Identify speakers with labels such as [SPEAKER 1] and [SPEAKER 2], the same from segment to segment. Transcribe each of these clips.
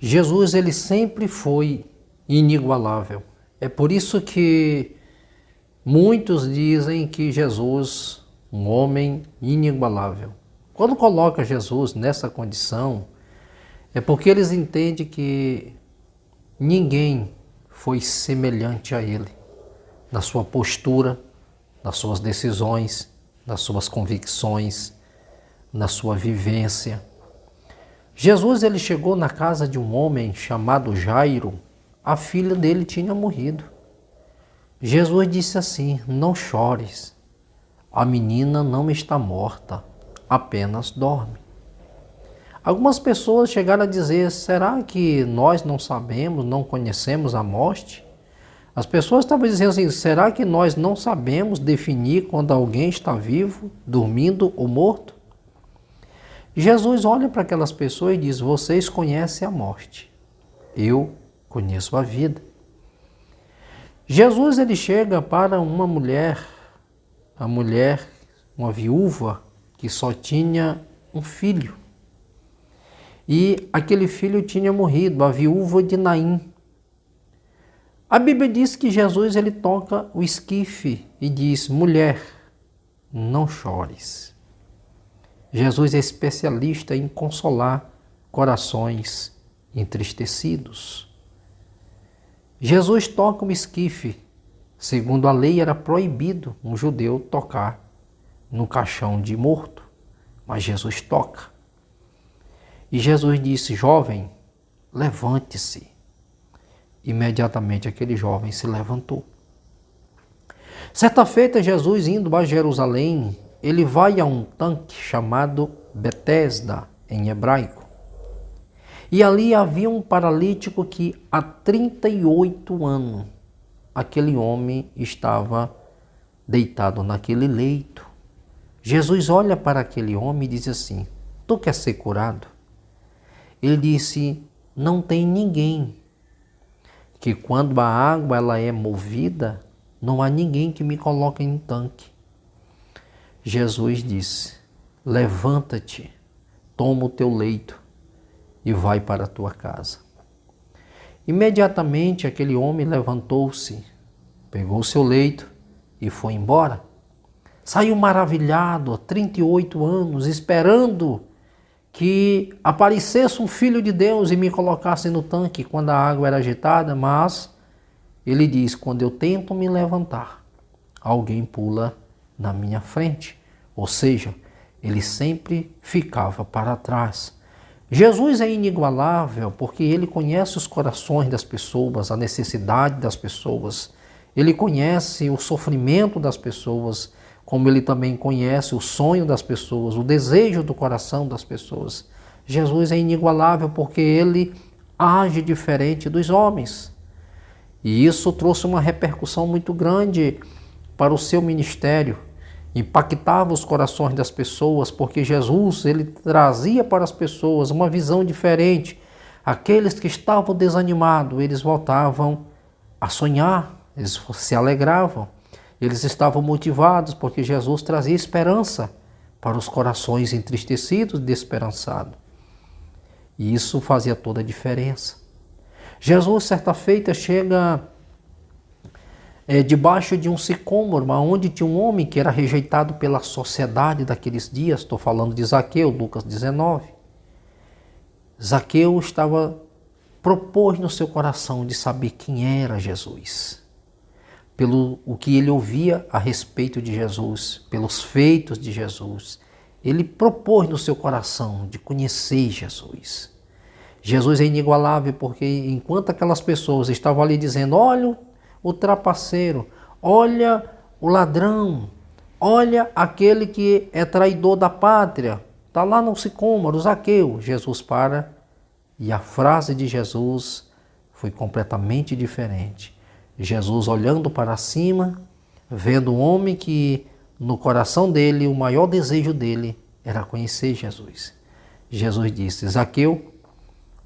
[SPEAKER 1] Jesus, ele sempre foi inigualável. É por isso que muitos dizem que Jesus, um homem inigualável. Quando coloca Jesus nessa condição, é porque eles entendem que ninguém foi semelhante a ele, na sua postura, nas suas decisões, nas suas convicções, na sua vivência. Jesus, ele chegou na casa de um homem chamado Jairo. A filha dele tinha morrido. Jesus disse assim: não chores, a menina não está morta, apenas dorme. Algumas pessoas chegaram a dizer: será que nós não sabemos, não conhecemos a morte? As pessoas estavam dizendo assim: será que nós não sabemos definir quando alguém está vivo, dormindo ou morto? Jesus olha para aquelas pessoas e diz: vocês conhecem a morte, eu conheço a vida. Jesus, ele chega para uma mulher, uma viúva que só tinha um filho. E aquele filho tinha morrido, a viúva de Naim. A Bíblia diz que Jesus, ele toca o esquife e diz: mulher, não chores. Jesus é especialista em consolar corações entristecidos. Jesus toca o esquife. Segundo a lei, era proibido um judeu tocar no caixão de morto, mas Jesus toca. E Jesus disse: jovem, levante-se. Imediatamente aquele jovem se levantou. Certa feita, Jesus, indo a Jerusalém, ele vai a um tanque chamado Betesda, em hebraico. E ali havia um paralítico que há 38 anos, aquele homem estava deitado naquele leito. Jesus olha para aquele homem e diz assim: tu quer ser curado? Ele disse: não tem ninguém, que quando a água ela é movida, não há ninguém que me coloque em um tanque. Jesus disse: levanta-te, toma o teu leito e vai para a tua casa. Imediatamente aquele homem levantou-se, pegou o seu leito e foi embora. Saiu maravilhado, há 38 anos, esperando que aparecesse um filho de Deus e me colocasse no tanque quando a água era agitada, mas ele diz: quando eu tento me levantar, alguém pula na minha frente. Ou seja, ele sempre ficava para trás. Jesus é inigualável porque ele conhece os corações das pessoas, a necessidade das pessoas. Ele conhece o sofrimento das pessoas, como ele também conhece o sonho das pessoas, o desejo do coração das pessoas. Jesus é inigualável porque ele age diferente dos homens. E isso trouxe uma repercussão muito grande para o seu ministério. Impactava os corações das pessoas, porque Jesus, ele trazia para as pessoas uma visão diferente. Aqueles que estavam desanimados, eles voltavam a sonhar, eles se alegravam. Eles estavam motivados porque Jesus trazia esperança para os corações entristecidos e desesperançados. E isso fazia toda a diferença. Jesus, certa feita, chega debaixo de um sicômoro, onde tinha um homem que era rejeitado pela sociedade daqueles dias. Estou falando de Zaqueu, Lucas 19. Zaqueu propôs no seu coração de saber quem era Jesus. Pelo o que ele ouvia a respeito de Jesus, pelos feitos de Jesus. Ele propôs no seu coração de conhecer Jesus. Jesus é inigualável porque enquanto aquelas pessoas estavam ali dizendo: olha o trapaceiro, olha o ladrão, olha aquele que é traidor da pátria, está lá no sicômoro, Zaqueu. Jesus para e a frase de Jesus foi completamente diferente. Jesus olhando para cima, vendo um homem que no coração dele, o maior desejo dele era conhecer Jesus. Jesus disse: Zaqueu,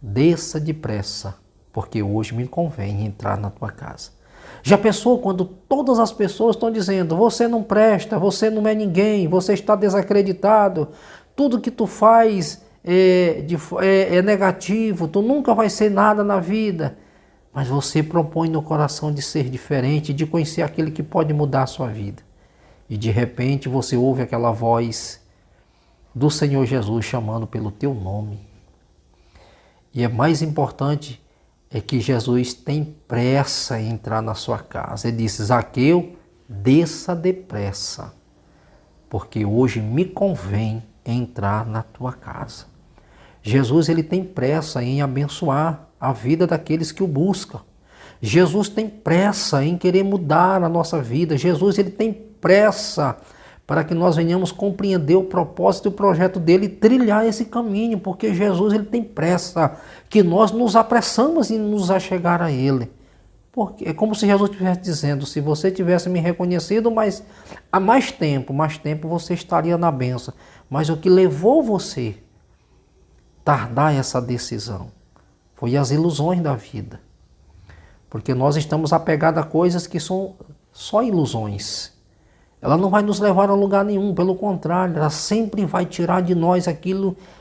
[SPEAKER 1] desça depressa, porque hoje me convém entrar na tua casa. Já pensou quando todas as pessoas estão dizendo: você não presta, você não é ninguém, você está desacreditado, tudo que tu faz é negativo, tu nunca vai ser nada na vida. Mas você propõe no coração de ser diferente, de conhecer aquele que pode mudar a sua vida. E de repente você ouve aquela voz do Senhor Jesus chamando pelo teu nome. E é mais importante é que Jesus tem pressa em entrar na sua casa. Ele disse: Zaqueu, desça depressa, porque hoje me convém entrar na tua casa. Jesus, ele tem pressa em abençoar a vida daqueles que o buscam. Jesus tem pressa em querer mudar a nossa vida. Jesus, ele tem pressa para que nós venhamos compreender o propósito e o projeto dele e trilhar esse caminho, porque Jesus, ele tem pressa que nós nos apressamos em nos achegar a ele. Porque é como se Jesus estivesse dizendo: se você tivesse me reconhecido, mas há mais tempo você estaria na bênção. Mas o que levou você tardar essa decisão foi as ilusões da vida. Porque nós estamos apegados a coisas que são só ilusões. Ela não vai nos levar a lugar nenhum, pelo contrário, ela sempre vai tirar de nós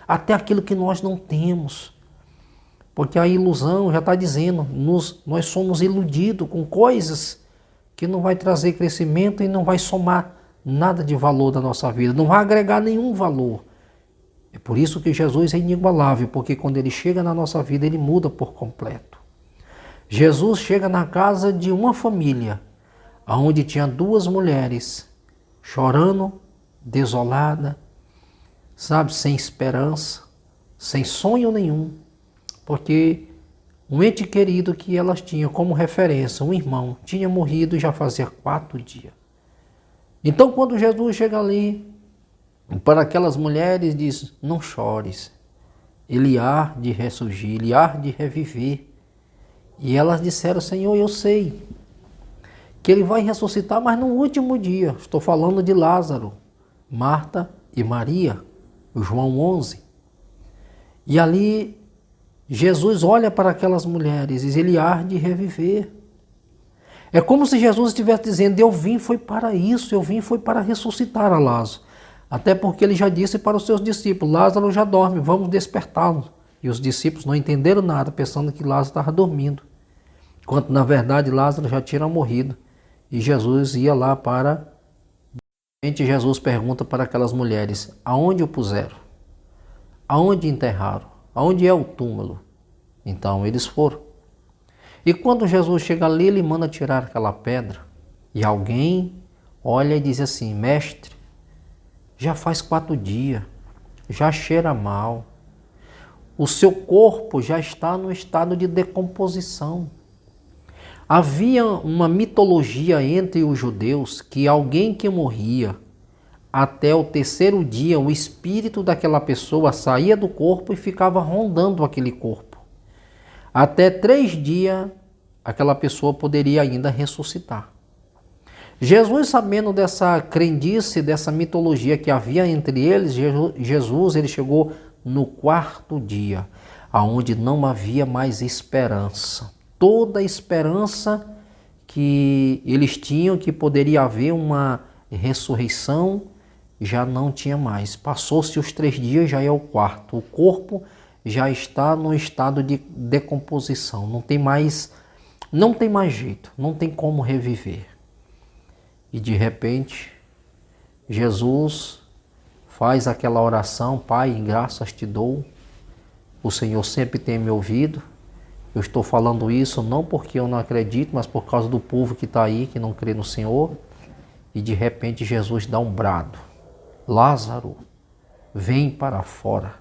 [SPEAKER 1] até aquilo que nós não temos. Porque a ilusão já está dizendo, nós somos iludidos com coisas que não vai trazer crescimento e não vai somar nada de valor da nossa vida, não vai agregar nenhum valor. É por isso que Jesus é inigualável, porque quando ele chega na nossa vida, ele muda por completo. Jesus chega na casa de uma família, onde tinha duas mulheres, chorando, desolada, sabe, sem esperança, sem sonho nenhum, porque um ente querido que elas tinham como referência, um irmão, tinha morrido já fazia 4 dias. Então, quando Jesus chega ali, para aquelas mulheres diz: não chores, ele há de ressurgir, ele há de reviver. E elas disseram: Senhor, eu sei que ele vai ressuscitar, mas no último dia. Estou falando de Lázaro, Marta e Maria, João 11. E ali Jesus olha para aquelas mulheres e diz: ele há de reviver. É como se Jesus estivesse dizendo: eu vim foi para isso, eu vim foi para ressuscitar a Lázaro. Até porque ele já disse para os seus discípulos: Lázaro já dorme, vamos despertá-lo. E os discípulos não entenderam nada, pensando que Lázaro estava dormindo. Enquanto na verdade Lázaro já tinha morrido. E Jesus ia lá para... Jesus pergunta para aquelas mulheres: aonde o puseram? Aonde enterraram? Aonde é o túmulo? Então eles foram. E quando Jesus chega ali, ele manda tirar aquela pedra. E alguém olha e diz assim: mestre, já faz 4 dias, já cheira mal, o seu corpo já está no estado de decomposição. Havia uma mitologia entre os judeus que alguém que morria, até o 3º dia, o espírito daquela pessoa saía do corpo e ficava rondando aquele corpo. Até 3 dias, aquela pessoa poderia ainda ressuscitar. Jesus, sabendo dessa crendice, dessa mitologia que havia entre eles, Jesus ele chegou no 4º dia, aonde não havia mais esperança. Toda a esperança que eles tinham, que poderia haver uma ressurreição, já não tinha mais. Passou-se os 3 dias, já é o 4º. O corpo já está no estado de decomposição. Não tem mais jeito, não tem como reviver. E de repente, Jesus faz aquela oração: Pai, em graças te dou, o Senhor sempre tem me ouvido. Eu estou falando isso não porque eu não acredito, mas por causa do povo que está aí, que não crê no Senhor. E de repente Jesus dá um brado: Lázaro, vem para fora.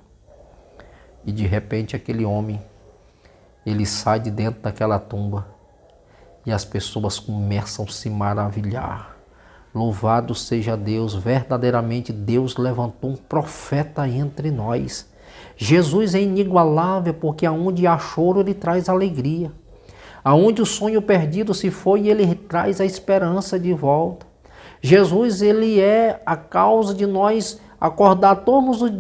[SPEAKER 1] E de repente aquele homem, ele sai de dentro daquela tumba e as pessoas começam a se maravilhar. Louvado seja Deus, verdadeiramente Deus levantou um profeta entre nós. Jesus é inigualável, porque aonde há choro ele traz alegria. Aonde o sonho perdido se foi, ele traz a esperança de volta. Jesus, ele é a causa de nós acordar todos os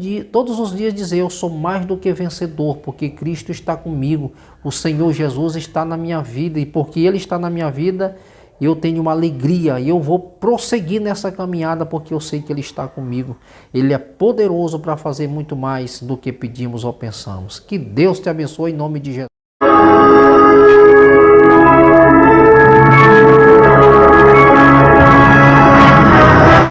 [SPEAKER 1] dias e dizer: eu sou mais do que vencedor, porque Cristo está comigo. O Senhor Jesus está na minha vida, e porque Ele está na minha vida, e eu tenho uma alegria, e eu vou prosseguir nessa caminhada porque eu sei que Ele está comigo. Ele é poderoso para fazer muito mais do que pedimos ou pensamos. Que Deus te abençoe em nome de Jesus.